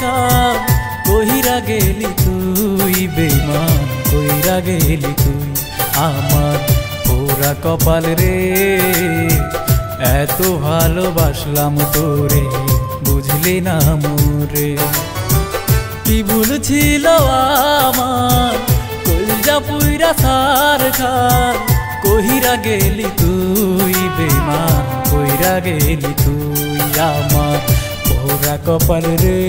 খান কইরা গেলি তুই বেমান কইরা গেলি তুই আমার পোড়া কপাল রে এত ভালোবাসলাম তোরে বুঝলি না মোরে কি ভুল ছিল আমার কলজা পুইরা সার খান কইরা গেলি তুই বেমান কইরা গেলি তুই আমার পোড়া কপাল রে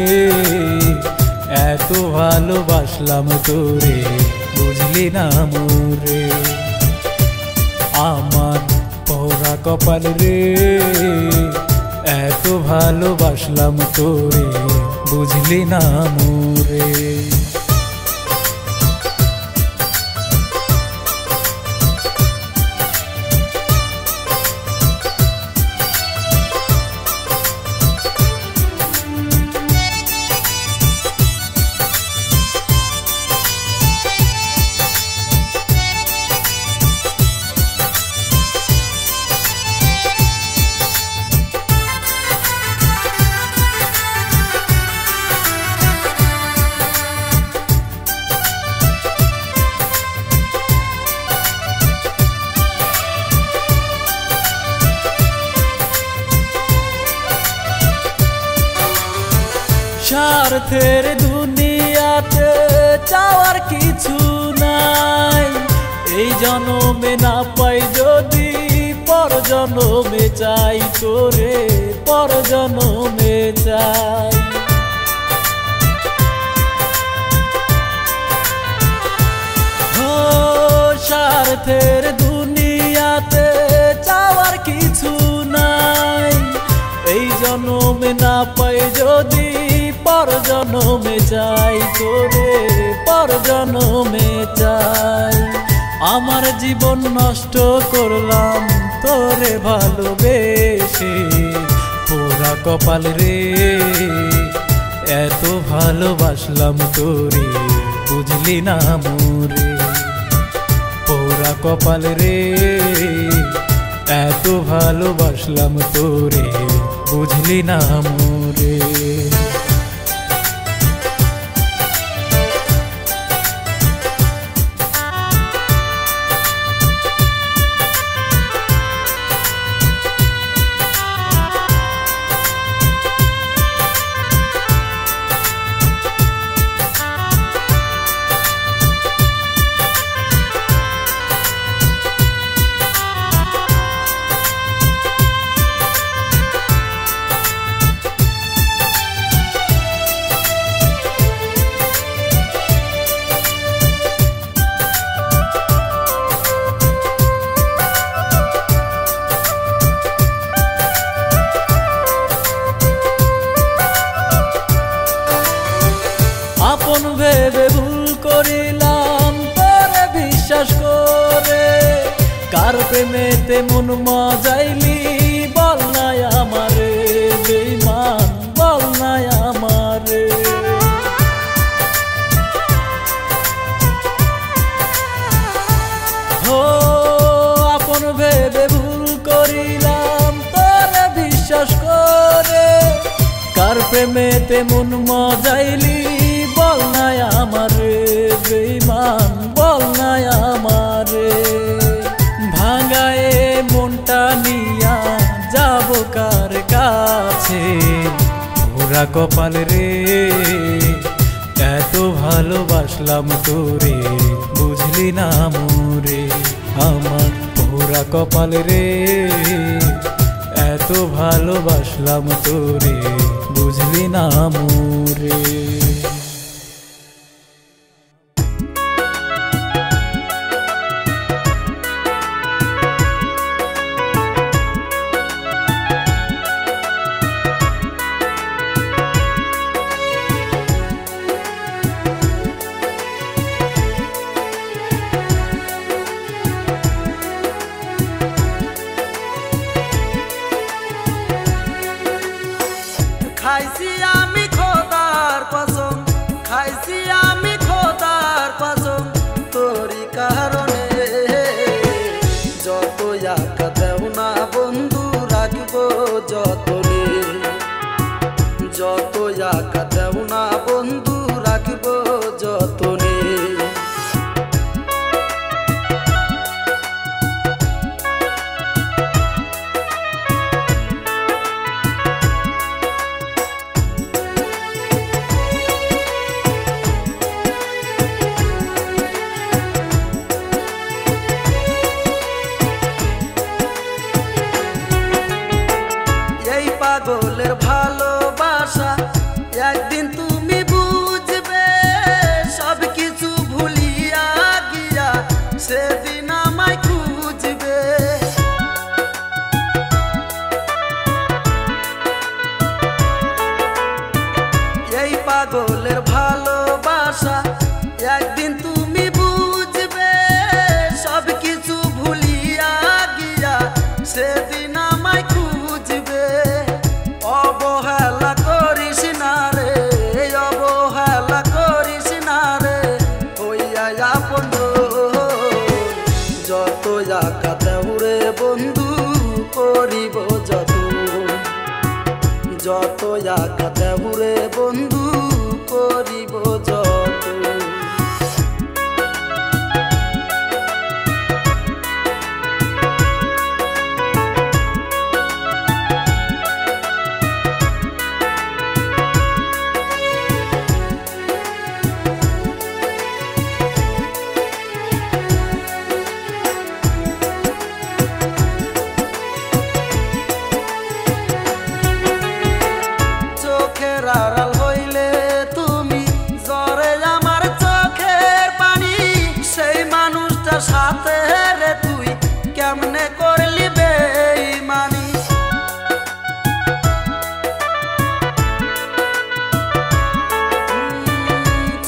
এত ভালোবাসলাম তোরে বুঝলি না মোরে আমার পোড়া কপাল রে এত ভালোবাসলাম তোরে বুঝলি না মোরে স্বার্থের দুনিয়াতে চাওয়ার কিছু নাই এই জনমে না পাই যদি পর জনমে চাই তোরে পর জনমে চাই স্বার্থের দুনিয়াতে চাওয়ার কিছু নাই এই জনমে না পাই যদি পর জনমে চাই তোরে পর জনমে চাই আমার জীবন নষ্ট করলাম তোরে ভালোবেসে পোড়া কপাল রে এত ভালোবাসলাম তোরে বুঝলি না মোরে পোড়া কপাল রে এত ভালোবাসলাম তোরে বুঝলি না মোরে আপন ভেবে ভুল করিলাম তোরে বিশ্বাস করে কার প্রেমেতে মন মজাইলি বল নাই আমারে বেঈমান বল নাই আমারে আপন ভেবে ভুল করিলাম তোরে বিশ্বাস করে কার প্রেমেতে মন মজাইলি বল নাই আমারে বেঈমান বল নাই আমারে ভাঙায়ে মনটা নিয়া যাব কার কাছে পোড়া কপাল রে এত ভালোবাসলাম তোরে বুঝলি না মোরে আমার পোড়া কপাল রে এত ভালোবাসলাম তোরে বুঝলি না মোরে খাইছি আমি খোদার কসম খাইছি আমি খোদার কসম তোরি কারণে যত একা দেও না বন্ধু রাখবো যতনে যত একা দেও না সেদিন আমায় খুঁজবে। অবহেলা করিস না রে, অবহেলা করিস না রে, হইয়া আপনজন। যত আঘাত দেউরে বন্ধু করিব যতন, যত আঘাত দেউরে বন্ধু করিব যতন। চোখের আড়াল হইলে তুমি ঝরে আমার চোখের পানি, সেই মানুষটার সাথে রে তুই কেমনে করলি বেইমানি।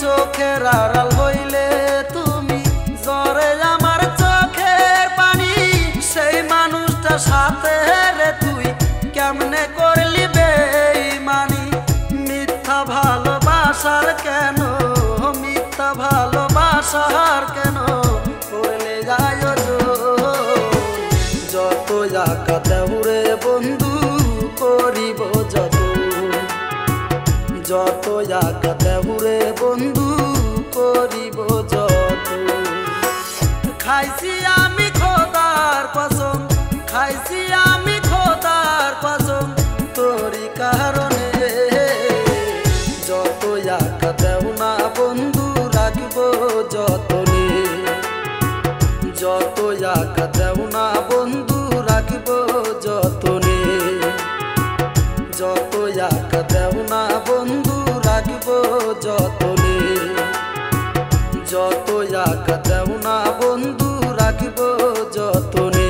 চোখের আড়াল হইলে তুমি ঝরে আমার চোখের পানি, সেই মানুষটার সাথে রে তুই কেমনে করলি বেইমানি। মিথ্যা ভালোবাসার কেন, মিথ্যা ভালোবাসার কেন করলে আয়োজন। যত আঘাত দেউরে বন্ধু করিব যতন, যত আঘাত দেউরে বন্ধু করিব যতন। খাইছি আমি খোদার কসম, খাইছি আমি খোদার কসম তোরি কারণে। যত আঘাত দেও না বন্ধু রাখব যতনে, যত আঘাত দেও না বন্ধু রাখব যতনে, যত আঘাত দেও না বন্ধু রাখব যতনে, যত আঘাত দেও না বন্ধু রাখব যতনে।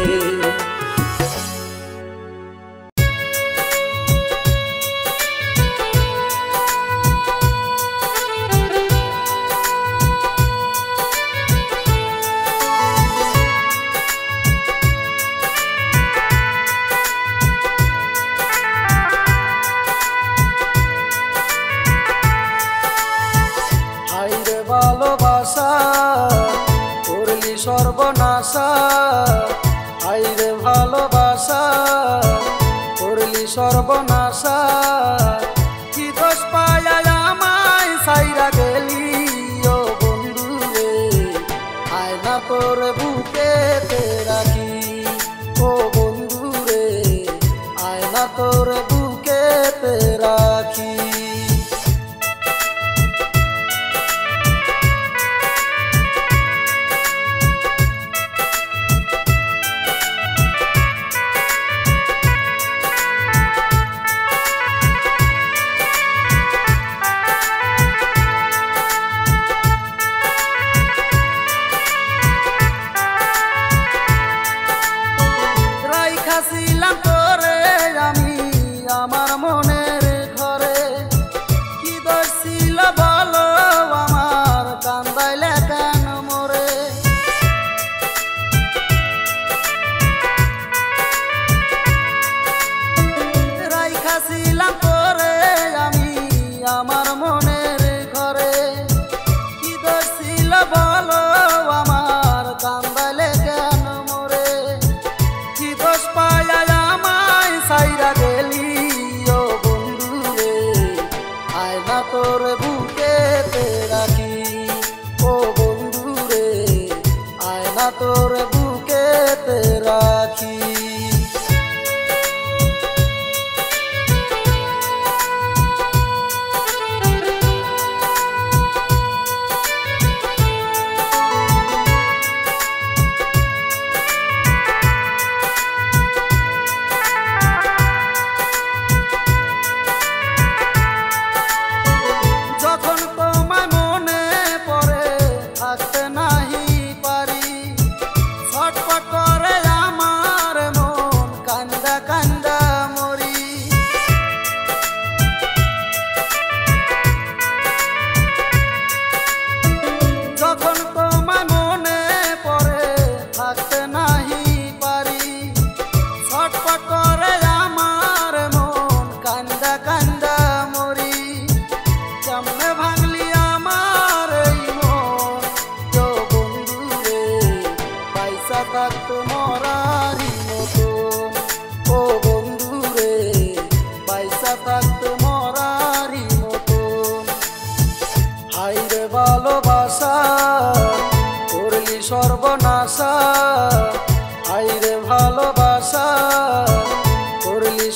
হাইরে ভালোবাসা করলি সর্বনাশা, হাইরে ভালোবাসা করলি সর্বনাশা। কি দোষ পায়া আমায় সাইরা গেলি ও বন্ধু রে, আয়না তোর বুকেতে রাখি ও বন্ধু রে, আয়না তোর বুকেতে রাখি।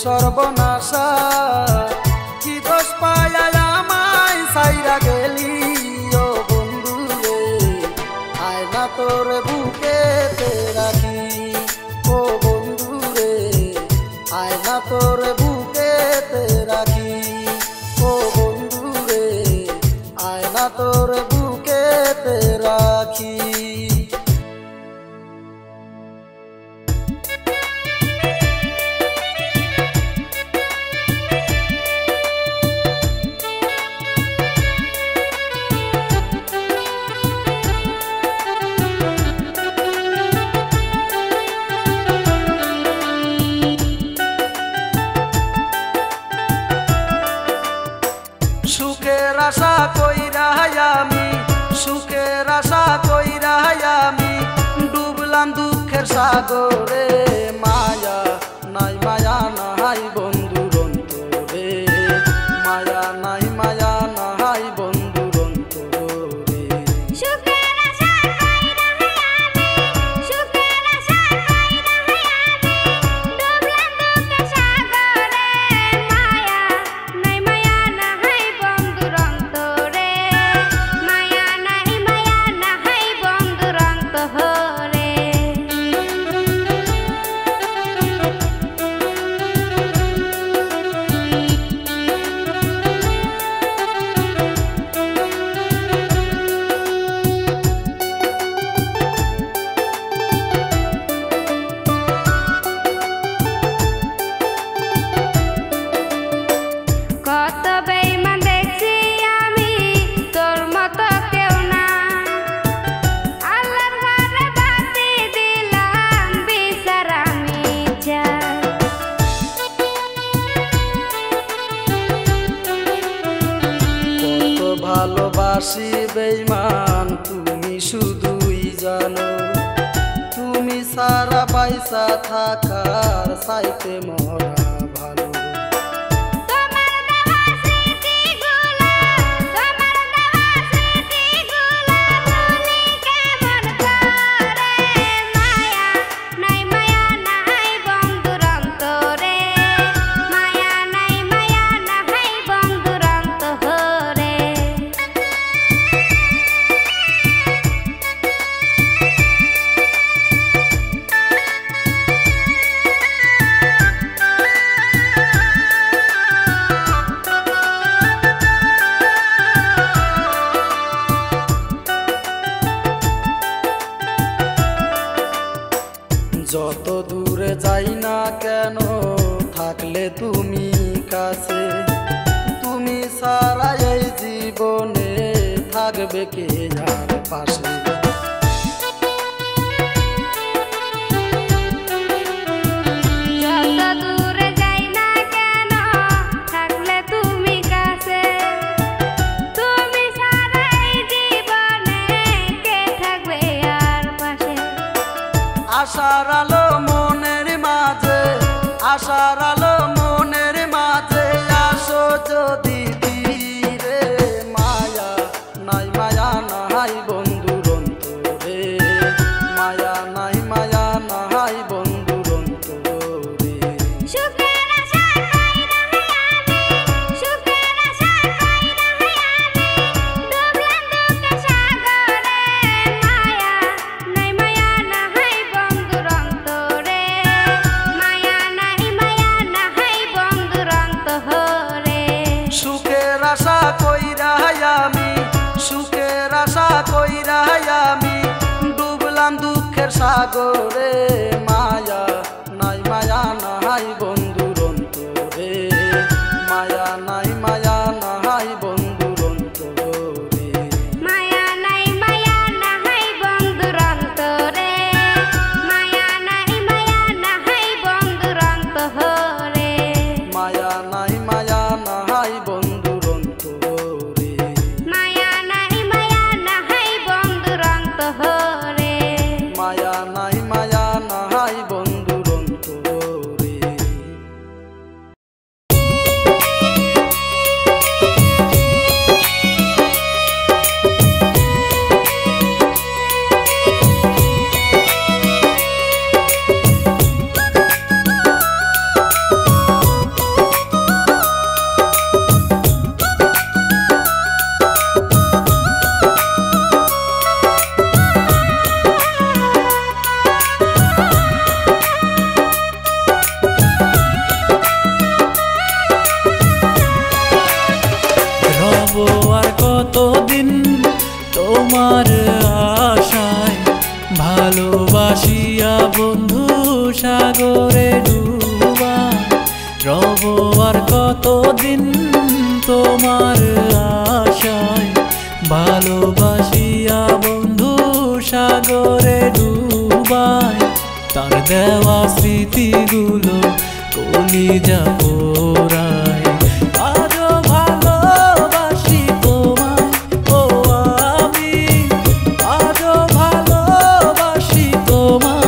সর্বনাশা কি দোষ পায়া আমায় সাইরা গেলি ও বন্ধু রে আয়না তোর বুকেতে রাখি ও বন্ধু রে আয়না তোর বুকেতে রাখি ও বন্ধু রে আয়না তোর বুকেতে রাখি। সুখের আশা কইরা আমি সুখের আশা কইরা আমি ডুবলাম দুঃখের সাগরে মায়া নাই মায়া নাই বন্ধুর অন্তরে মায়া নাই মায়া নাই বন্ধুর অন্তরে। ভালোবাসি বেঈমান তুমি শুধুই জানো তুমি সারা পয়সা থাকার চাইতে মরা ভালো। যত দূরে যাই না কেন থাকলে তুমি কাছে তুমি সারা এই জীবনে থাকবে কে আর পাশে। আশার আলো মনের মাঝে আশার আলো মনের মাঝে আসো যদি ফিরে মায়া নাই মায়া নাই বন্ধুর অন্তরে মায়া নাই মায়া নাই বন্ধুর অন্তরে। সুখের আশা কইরা আমি সুখের আশা কইরা আমি ডুবলাম দুঃখের সাগরে মায়া নাই মায়া নাই বন্ধুর অন্তরে মায়া নাই মায়া নাই বন্ধুর অন্তরে। মায়া নাই মায়া নাই বন্ধুর অন্তরে মায়া নাই মায়া নাই বন্ধুর অন্তরে মায়া নাই মায়া নাই বন্ধুর অন্তরে মায়া নাই মায়া নাই বন্ধুর অন্তরে মায়া নাই মায়া নাই বন্ধুর অন্তরে। সাগরে ডুবা রব আর কতদিন তোমার আশায় ভালোবাসিয়া বন্ধু সাগরে ডুবায় তার দেওয়া স্মৃতিগুলো কলিজা পোড়ায় আজও ভালোবাসি তোমায় ও আমি আজও ভালোবাসি তোমায়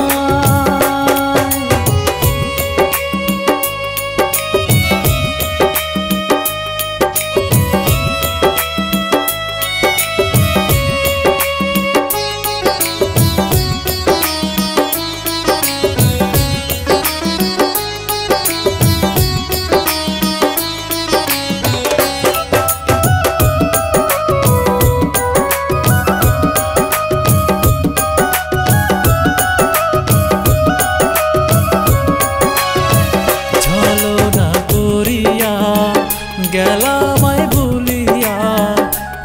গেলামাই ভুলিয়া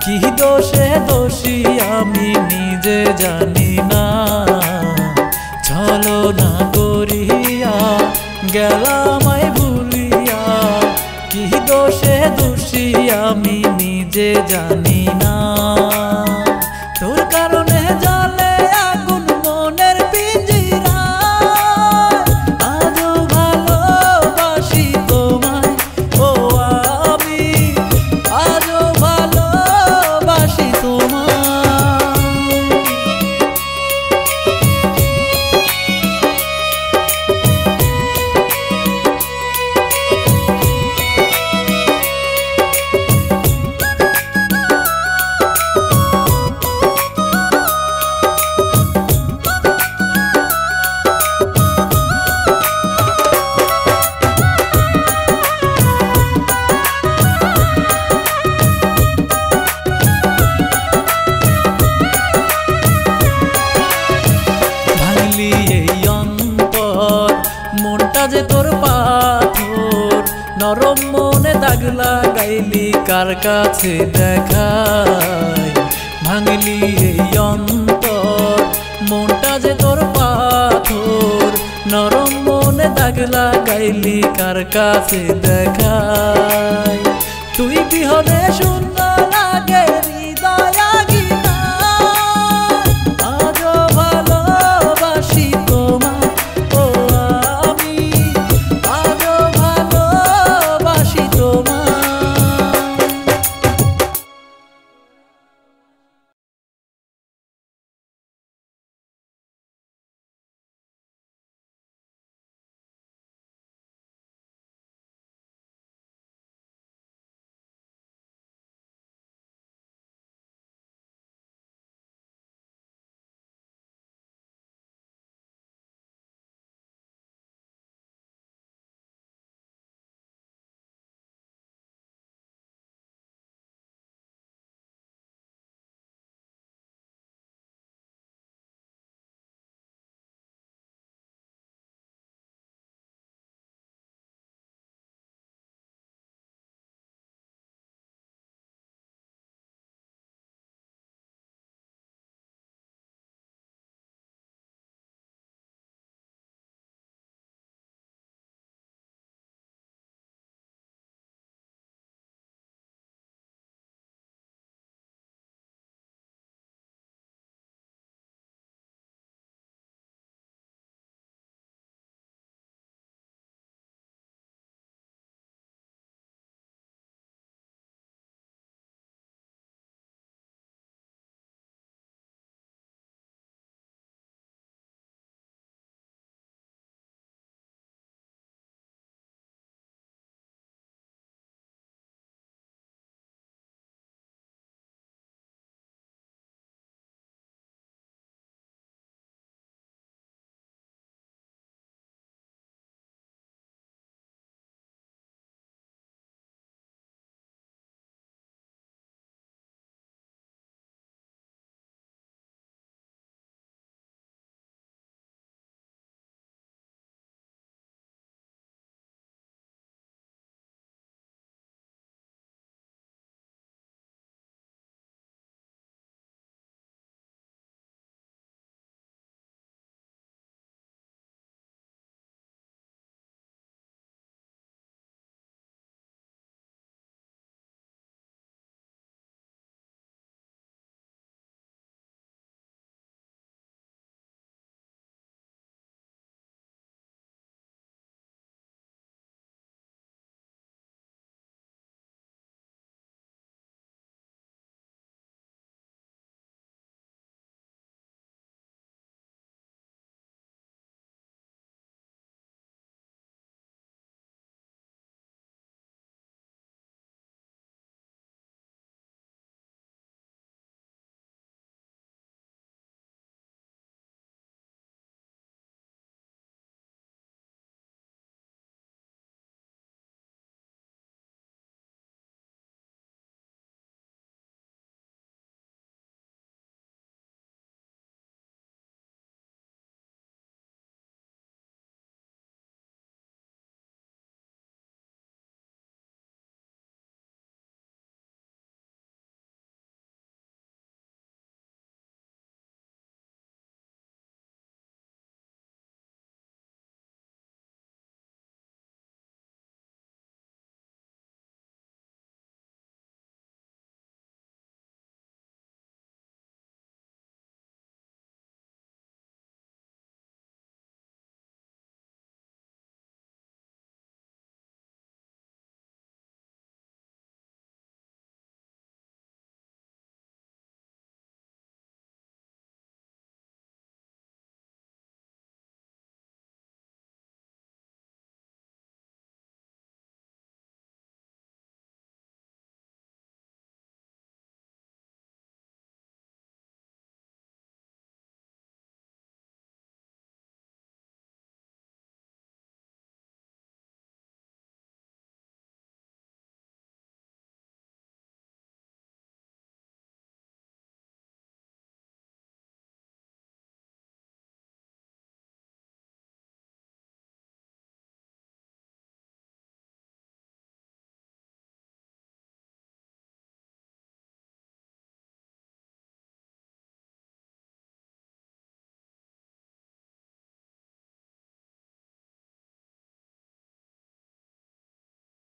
কি দোষে দোষী আমি নিজে জানি না ছলনা করিয়া গেলামাই ভুলিয়া কি দোষে দোষী আমি নিজে জানি না তোর কারণে জ্বলে আগুন মনের পিঞ্জিরা আজও ভালোবাসি তোমায় ও আজও ভালোবাসি তোমায় মনটা যে তোর পাথর নরম মনে দাগ লাগাইলি কার কাছে দেখাই ভাঙলি এই অন্তর মনটা যে তোর পাথর নরম মনে দাগ লাগাইলি কার কাছে দেখাই তুই বিহনে শূন্য লাগে